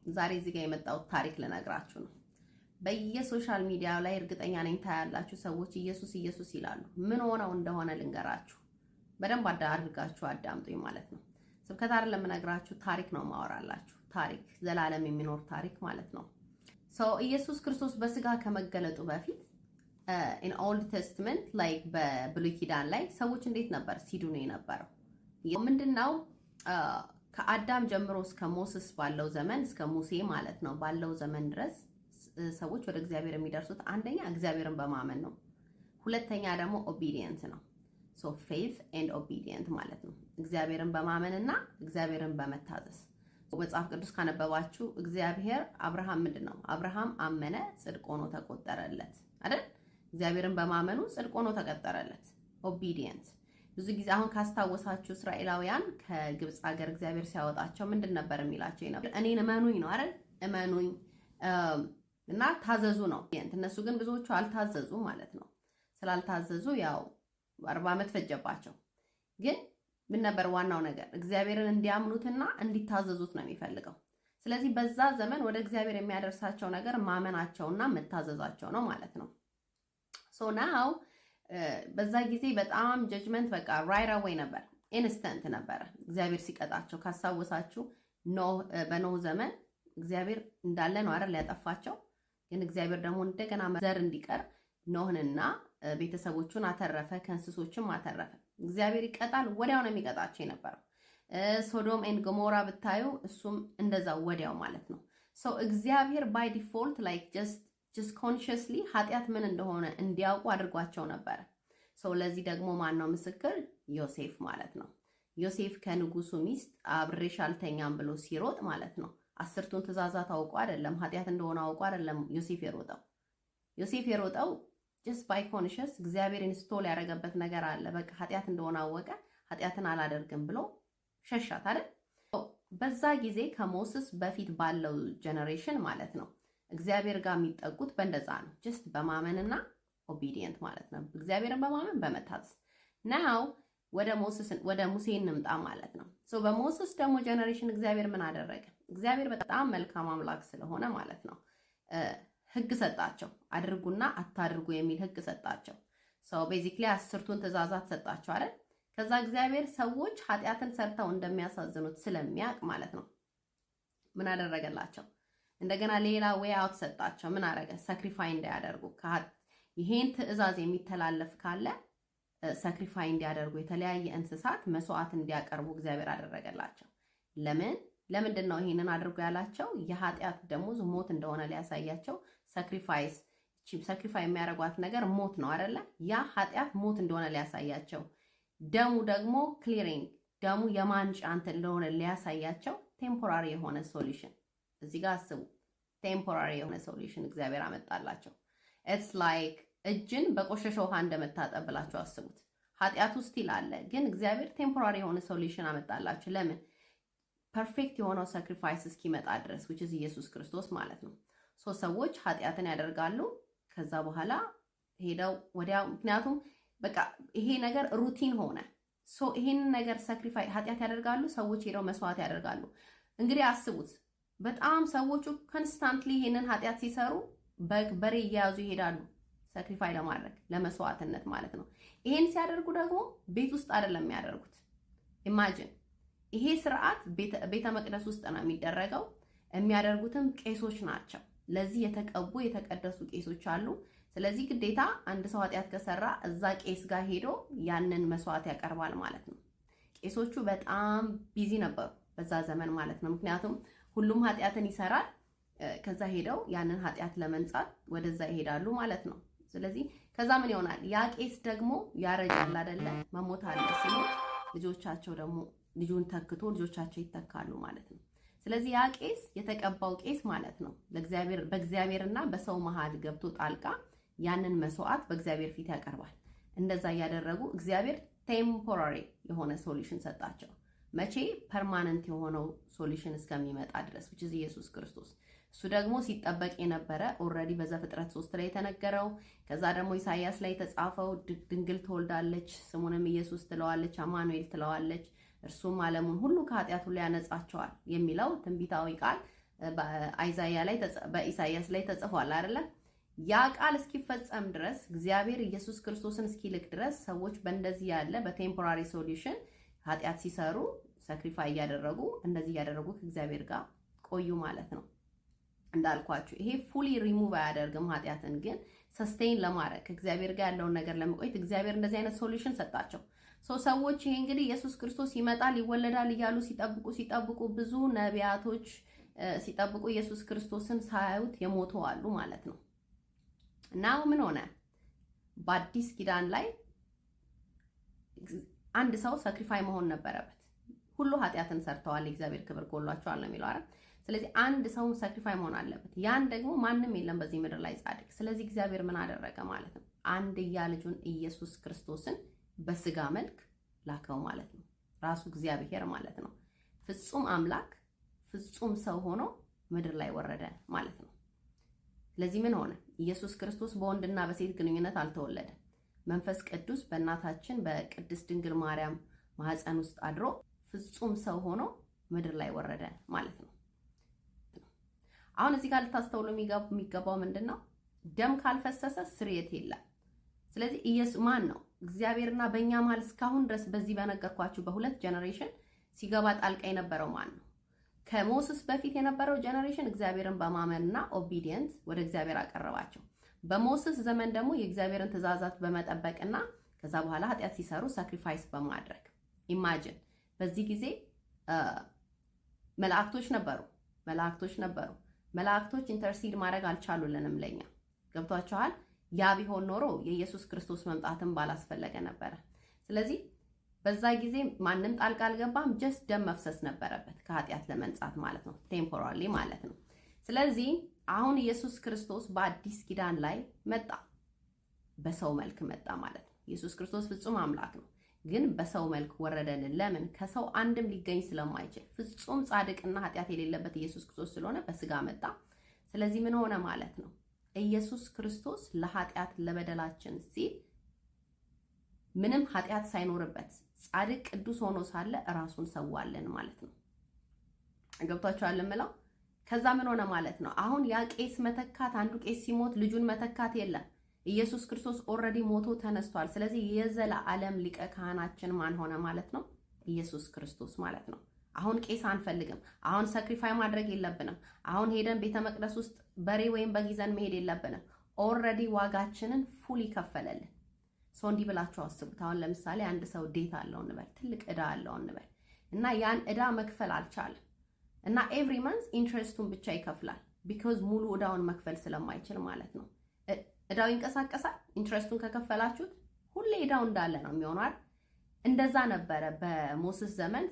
ዛሬ እዚህ ጋር የመጣው ታሪክ ልነግራችሁ ነው። በየሶሻል ሚዲያ ላይ እርግጠኛ ነኝ ታያላችሁ ሰዎች ኢየሱስ ኢየሱስ ይላሉ። ምን ሆነው እንደሆነ ልንገራችሁ። በደንብ አድርጋችሁ አዳምጡኝ ማለት ነው። ስብከት አይደለም የምነግራችሁ፣ ታሪክ ነው ማወራላችሁ። ታሪክ ዘላለም የሚኖር ታሪክ ማለት ነው። ኢየሱስ ክርስቶስ በስጋ ከመገለጡ በፊት in old testament like በብሉይ ኪዳን ላይ ሰዎች እንዴት ነበር ሲድኑ የነበረው? ምንድነው ከአዳም ጀምሮ እስከ ሞሴስ ባለው ዘመን እስከ ሙሴ ማለት ነው ባለው ዘመን ድረስ ሰዎች ወደ እግዚአብሔር የሚደርሱት አንደኛ እግዚአብሔርን በማመን ነው። ሁለተኛ ደግሞ ኦቢዲየንት ነው። faith and obedient ማለት ነው። እግዚአብሔርን በማመንና እግዚአብሔርን በመታዘዝ። መጽሐፍ ቅዱስ ካነበባችሁ እግዚአብሔር አብርሃም ምንድነው? አብርሃም አመነ ጽድቅ ሆኖ ተቆጠረለት አይደል? እግዚአብሔርን በማመኑ ጽድቅ ሆኖ ተቆጠረለት። ኦቢዲየንት ብዙ ጊዜ አሁን ካስታወሳችሁ እስራኤላውያን ከግብጽ ሀገር እግዚአብሔር ሲያወጣቸው ምንድን ነበር የሚላቸው? እኔን እመኑኝ ነው አይደል? እመኑኝ እና ታዘዙ ነው። እነሱ ግን ብዙዎቹ አልታዘዙ ማለት ነው። ስላልታዘዙ ያው 40 ዓመት ፈጀባቸው። ግን ምን ነበር ዋናው ነገር? እግዚአብሔርን እንዲያምኑትና እንዲታዘዙት ነው የሚፈልገው። ስለዚህ በዛ ዘመን ወደ እግዚአብሔር የሚያደርሳቸው ነገር ማመናቸውና መታዘዛቸው ነው ማለት ነው። ናው በዛ ጊዜ በጣም ጀጅመንት በቃ ራይት አዌይ ነበር፣ ኢንስተንት ነበረ እግዚአብሔር ሲቀጣቸው። ካስታወሳችሁ በኖህ ዘመን እግዚአብሔር እንዳለ ነው አይደል ያጠፋቸው። ግን እግዚአብሔር ደግሞ እንደገና ዘር እንዲቀር ኖህንና ቤተሰቦቹን አተረፈ፣ ከእንስሶችም አተረፈ። እግዚአብሔር ይቀጣል፣ ወዲያው ነው የሚቀጣቸው የነበረው። ሶዶም ኤንድ ገሞራ ብታዩ እሱም እንደዛው ወዲያው ማለት ነው። እግዚአብሔር ባይ ዲፎልት ላይክ ጀስት ኮንሽስሊ ኃጢአት ምን እንደሆነ እንዲያውቁ አድርጓቸው ነበረ። ለዚህ ደግሞ ማን ነው ምስክር? ዮሴፍ ማለት ነው። ዮሴፍ ከንጉሱ ሚስት አብሬሽ አልተኛም ብሎ ሲሮጥ ማለት ነው 10ቱን ትእዛዛት አውቆ አይደለም፣ ኃጢአት እንደሆነ አውቆ አይደለም ዮሴፍ የሮጠው just by conscious እግዚአብሔር ኢንስቶል ያደረገበት ነገር አለ። በቃ ኃጢአት እንደሆነ አወቀ፣ ኃጢአትን አላደርግም ብሎ ሸሻት አይደል? በዛ ጊዜ ከሞሴስ በፊት ባለው ጀነሬሽን ማለት ነው እግዚአብሔር ጋር የሚጠጉት በእንደዛ ነው። just በማመንና ኦቢዲየንት ማለት ነው። እግዚአብሔርን በማመን በመታዘዝ። ናው ወደ ሙሴ እንምጣ ማለት ነው። በሞሴስ ደግሞ ጀነሬሽን እግዚአብሔር ምን አደረገ? እግዚአብሔር በጣም መልካም አምላክ ስለሆነ ማለት ነው ህግ ሰጣቸው። አድርጉና አታድርጉ የሚል ህግ ሰጣቸው። ቤዚክሊ 10ቱን ትእዛዛት ሰጣቸው አይደል? ከዛ እግዚአብሔር ሰዎች ኃጢአትን ሰርተው እንደሚያሳዝኑት ስለሚያውቅ ማለት ነው ምን አደረገላቸው? እንደገና ሌላ ዌይ አውት ሰጣቸው። ምን አደረገ? ሳክሪፋይ እንዳያደርጉ፣ ይሄን ትእዛዝ የሚተላለፍ ካለ ሳክሪፋይ እንዲያደርጉ፣ የተለያየ እንስሳት መስዋዕት እንዲያቀርቡ እግዚአብሔር አደረገላቸው። ለምንድን ነው ይሄንን አድርጎ ያላቸው? የኃጢአት ደሞዝ ሞት እንደሆነ ሊያሳያቸው። ሳክሪፋይ የሚያደርጓት ነገር ሞት ነው አይደለ? ያ ኃጢአት ሞት እንደሆነ ሊያሳያቸው፣ ደሙ ደግሞ ክሊሪንግ፣ ደሙ የማንጫ እንትን እንደሆነ ሊያሳያቸው ቴምፖራሪ የሆነ ሶሉሽን እዚህ ጋር አስቡ። ቴምፖራሪ የሆነ ሶሉሽን እግዚአብሔር አመጣላቸው። ኢትስ ላይክ እጅን በቆሸሸ ውሃ እንደመታጠብ ብላችሁ አስቡት። ኃጢአት ውስጥ ይላል፣ ግን እግዚአብሔር ቴምፖራሪ የሆነ ሶሉሽን አመጣላችሁ። ለምን? ፐርፌክት የሆነው ሳክሪፋይስ እስኪመጣ ድረስ which is ኢየሱስ ክርስቶስ ማለት ነው። ሰዎች ኃጢአትን ያደርጋሉ። ከዛ በኋላ ሄደው ወዲያው፣ ምክንያቱም በቃ ይሄ ነገር ሩቲን ሆነ። ይሄን ነገር ሳክሪፋይ ኃጢአት ያደርጋሉ፣ ሰዎች ሄደው መስዋዕት ያደርጋሉ። እንግዲህ አስቡት፣ በጣም ሰዎቹ ኮንስታንትሊ ይሄንን ኃጢአት ሲሰሩ በሬ እየያዙ ይሄዳሉ ሳክሪፋይ ለማድረግ ለመስዋዕትነት ማለት ነው። ይሄን ሲያደርጉ ደግሞ ቤት ውስጥ አይደለም የሚያደርጉት። ኢማጂን ይሄ ስርዓት ቤተ መቅደስ ውስጥ ነው የሚደረገው። የሚያደርጉትም ቄሶች ናቸው። ለዚህ የተቀቡ የተቀደሱ ቄሶች አሉ። ስለዚህ ግዴታ አንድ ሰው ኃጢአት ከሰራ እዛ ቄስ ጋር ሄዶ ያንን መስዋዕት ያቀርባል ማለት ነው። ቄሶቹ በጣም ቢዚ ነበሩ በዛ ዘመን ማለት ነው። ምክንያቱም ሁሉም ኃጢአትን ይሰራል። ከዛ ሄደው ያንን ኃጢአት ለመንጻት ወደዛ ይሄዳሉ ማለት ነው። ስለዚህ ከዛ ምን ይሆናል? ያ ቄስ ደግሞ ያረጃል አይደለ? መሞት አለ። ሲሞት ልጆቻቸው ደግሞ ልጁን ተክቶ ልጆቻቸው ይተካሉ ማለት ነው። ስለዚህ ያ ቄስ የተቀባው ቄስ ማለት ነው በእግዚአብሔርና በሰው መሃል ገብቶ ጣልቃ ያንን መስዋዕት በእግዚአብሔር ፊት ያቀርባል። እንደዛ እያደረጉ እግዚአብሔር ቴምፖራሪ የሆነ ሶሉሽን ሰጣቸው። መቼ? ፐርማነንት የሆነው ሶሉሽን እስከሚመጣ ድረስ which is ኢየሱስ ክርስቶስ። እሱ ደግሞ ሲጠበቅ የነበረ ኦልሬዲ በዘፍጥረት 3 ላይ የተነገረው፣ ከዛ ደግሞ ኢሳይያስ ላይ የተጻፈው ድንግል ትወልዳለች፣ ስሙንም ኢየሱስ ትለዋለች፣ አማኑኤል ትለዋለች፣ እርሱም ዓለሙን ሁሉ ከኃጢአቱ ላይ ያነጻቸዋል የሚለው ትንቢታዊ ቃል በኢሳይያስ ላይ ተጽፏል አይደለ? ያ ቃል እስኪፈጸም ድረስ እግዚአብሔር ኢየሱስ ክርስቶስን እስኪልክ ድረስ ሰዎች በእንደዚህ ያለ በቴምፖራሪ ሶሉሽን ኃጢአት ሲሰሩ ሳክሪፋይ እያደረጉ እንደዚህ እያደረጉ ከእግዚአብሔር ጋር ቆዩ ማለት ነው። እንዳልኳችሁ ይሄ ፉሊ ሪሙቭ አያደርግም ኃጢአትን፣ ግን ሰስቴን ለማድረግ ከእግዚአብሔር ጋር ያለውን ነገር ለመቆየት እግዚአብሔር እንደዚህ አይነት ሶሉሽን ሰጣቸው። ሰዎች ይሄ እንግዲህ ኢየሱስ ክርስቶስ ይመጣል ይወለዳል እያሉ ሲጠብቁ ብዙ ነቢያቶች ሲጠብቁ ኢየሱስ ክርስቶስን ሳያዩት የሞቱ አሉ ማለት ነው። እና ምን ሆነ? በአዲስ ኪዳን ላይ አንድ ሰው ሳክሪፋይ መሆን ነበረበት። ሁሉ ኃጢአትን ሰርተዋል፣ የእግዚአብሔር ክብር ጎሏቸዋል ነው የሚለው አይደል? ስለዚህ አንድ ሰው ሳክሪፋይ መሆን አለበት። ያን ደግሞ ማንም የለም በዚህ ምድር ላይ ጻድቅ። ስለዚህ እግዚአብሔር ምን አደረገ ማለት ነው? አንድያ ልጁን ኢየሱስ ክርስቶስን በስጋ መልክ ላከው ማለት ነው። ራሱ እግዚአብሔር ማለት ነው። ፍጹም አምላክ ፍጹም ሰው ሆኖ ምድር ላይ ወረደ ማለት ነው። ስለዚህ ምን ሆነ? ኢየሱስ ክርስቶስ በወንድና በሴት ግንኙነት አልተወለደም። መንፈስ ቅዱስ በእናታችን በቅድስት ድንግል ማርያም ማህፀን ውስጥ አድሮ ፍጹም ሰው ሆኖ ምድር ላይ ወረደ ማለት ነው። አሁን እዚህ ጋር ልታስተውሉ የሚገባው ምንድነው? ደም ካልፈሰሰ ስርየት የለም። ስለዚህ ኢየሱስ ማን ነው? እግዚአብሔርና በእኛ መሀል እስካሁን ድረስ በዚህ በነገርኳችሁ በሁለት ጀነሬሽን ሲገባ ጣልቃ የነበረው ማን ነው? ከሞስስ በፊት የነበረው ጀነሬሽን እግዚአብሔርን በማመንና ኦቢዲየንት ወደ እግዚአብሔር አቀረባቸው። በሞስስ ዘመን ደግሞ የእግዚአብሔርን ትእዛዛት በመጠበቅና ከዛ በኋላ ኃጢአት ሲሰሩ ሳክሪፋይስ በማድረግ ኢማጂን። በዚህ ጊዜ መላእክቶች ነበሩ። መላእክቶች ኢንተርሲድ ማድረግ አልቻሉልንም ለኛ። ገብቷችኋል? ያ ቢሆን ኖሮ የኢየሱስ ክርስቶስ መምጣትን ባላስፈለገ ነበረ። ስለዚህ በዛ ጊዜ ማንም ጣልቃ አልገባም። ጀስት ደም መፍሰስ ነበረበት ከኃጢአት ለመንጻት ማለት ነው፣ ቴምፖራሪ ማለት ነው። ስለዚህ አሁን ኢየሱስ ክርስቶስ በአዲስ ኪዳን ላይ መጣ፣ በሰው መልክ መጣ ማለት ነው። ኢየሱስ ክርስቶስ ፍጹም አምላክ ነው፣ ግን በሰው መልክ ወረደልን። ለምን? ከሰው አንድም ሊገኝ ስለማይችል ፍጹም ጻድቅና ኃጢአት የሌለበት ኢየሱስ ክርስቶስ ስለሆነ በስጋ መጣ። ስለዚህ ምን ሆነ ማለት ነው? ኢየሱስ ክርስቶስ ለኃጢአት ለበደላችን ሲል ምንም ኃጢአት ሳይኖርበት ጻድቅ ቅዱስ ሆኖ ሳለ ራሱን ሰዋለን ማለት ነው። ገብቷችኋል የምለው? ከዛ ምን ሆነ ማለት ነው? አሁን ያ ቄስ መተካት፣ አንዱ ቄስ ሲሞት ልጁን መተካት የለም። ኢየሱስ ክርስቶስ ኦልሬዲ ሞቶ ተነስቷል። ስለዚህ የዘላለም ሊቀ ካህናችን ማን ሆነ ማለት ነው? ኢየሱስ ክርስቶስ ማለት ነው። አሁን ቄስ አንፈልግም። አሁን ሳክሪፋይ ማድረግ የለብንም። አሁን ሄደን ቤተ መቅደስ ውስጥ በሬ ወይም በግ ይዘን መሄድ የለብንም። ኦልሬዲ ዋጋችንን ፉል ይከፈለልን። ሰው እንዲህ ብላችሁ አስቡት። አሁን ለምሳሌ አንድ ሰው ዴት አለው እንበል፣ ትልቅ ዕዳ አለው እንበል እና ያን ዕዳ መክፈል አልቻለም እና ኤቭሪ መንዝ ኢንትረስቱን ብቻ ይከፍላል። ቢኮዝ ሙሉ ዕዳውን መክፈል ስለማይችል ማለት ነው። ዕዳው ይንቀሳቀሳል። ኢንትረስቱን ከከፈላችሁት ሁሌ ዕዳው እንዳለ ነው የሚሆነው አይደል? እንደዛ ነበረ በሞስስ ዘመን።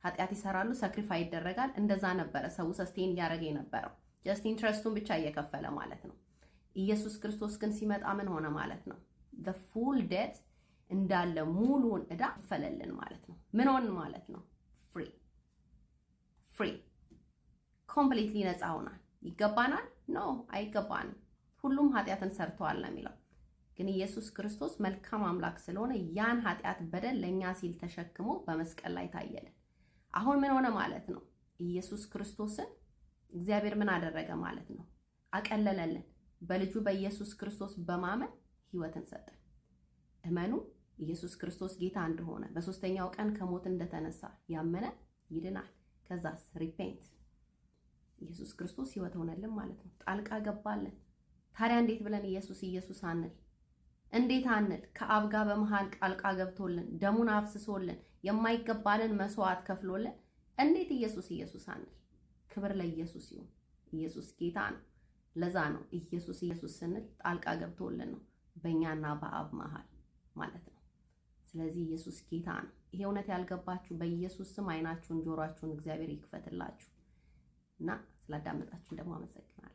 ኃጢአት ይሰራሉ፣ ሳክሪፋይ ይደረጋል። እንደዛ ነበረ ሰው ሰስቴን እያደረገ የነበረው፣ ጀስት ኢንትረስቱን ብቻ እየከፈለ ማለት ነው። ኢየሱስ ክርስቶስ ግን ሲመጣ ምን ሆነ ማለት ነው? the full debt እንዳለ ሙሉውን ዕዳ ፈለልን ማለት ነው። ምን ሆነ ማለት ነው? ፍሪ ኮምፕሊትሊ ነፃ ሆናል። ይገባናል? ኖ አይገባንም። ሁሉም ኃጢአትን ሰርተዋል ነው የሚለው። ግን ኢየሱስ ክርስቶስ መልካም አምላክ ስለሆነ ያን ኃጢአት በደል ለኛ ሲል ተሸክሞ በመስቀል ላይ ታየልን። አሁን ምን ሆነ ማለት ነው? ኢየሱስ ክርስቶስን እግዚአብሔር ምን አደረገ ማለት ነው? አቀለለልን። በልጁ በኢየሱስ ክርስቶስ በማመን ህይወትን ሰጠን። እመኑ፣ ኢየሱስ ክርስቶስ ጌታ እንደሆነ በሶስተኛው ቀን ከሞት እንደተነሳ ያመነ ይድናል። ከዛስ ሪፔንት፣ ኢየሱስ ክርስቶስ ህይወት ሆነልን ማለት ነው። ጣልቃ ገባልን። ታዲያ እንዴት ብለን ኢየሱስ አንል? እንዴት አንል? ከአብ ጋር በመሃል ጣልቃ ገብቶልን ደሙን አፍስሶልን የማይገባንን መስዋዕት ከፍሎልን እንዴት ኢየሱስ አንል? ክብር ለኢየሱስ ይሁን። ኢየሱስ ጌታ ነው። ለዛ ነው ኢየሱስ ስንል ጣልቃ ገብቶልን ነው በእኛና በአብ መሃል ማለት ነው። ስለዚህ ኢየሱስ ጌታ ነው። ይሄ እውነት ያልገባችሁ በኢየሱስ ስም አይናችሁን ጆሮአችሁን እግዚአብሔር ይክፈትላችሁ እና ስላዳመጣችሁን ደግሞ አመሰግናለሁ።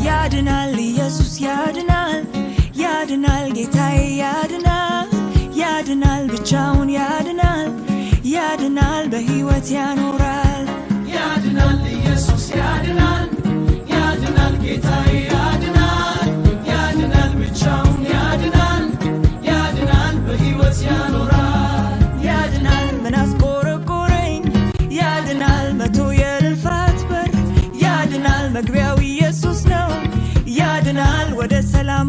ያድናል፣ ኢየሱስ ያድናል፣ ያድናል፣ ጌታዬ ያድናል፣ ያድናል፣ ብቻውን ያድናል፣ ያድናል፣ በሕይወት ያኖራል። ያድናል፣ ኢየሱስ ያድናል፣ ያድናል፣ ጌታዬ ያድናል፣ ያድናል፣ ብቻውን ያድናል፣ ያድናል፣ በሕይወት ያኖራል። ያድናል፣ ምን አስቆረቆረኝ? ያድናል፣ መቶ የልፋት በር ያድናል መግቢያው ኢየሱስ ነው። ያድናል ወደ ሰላም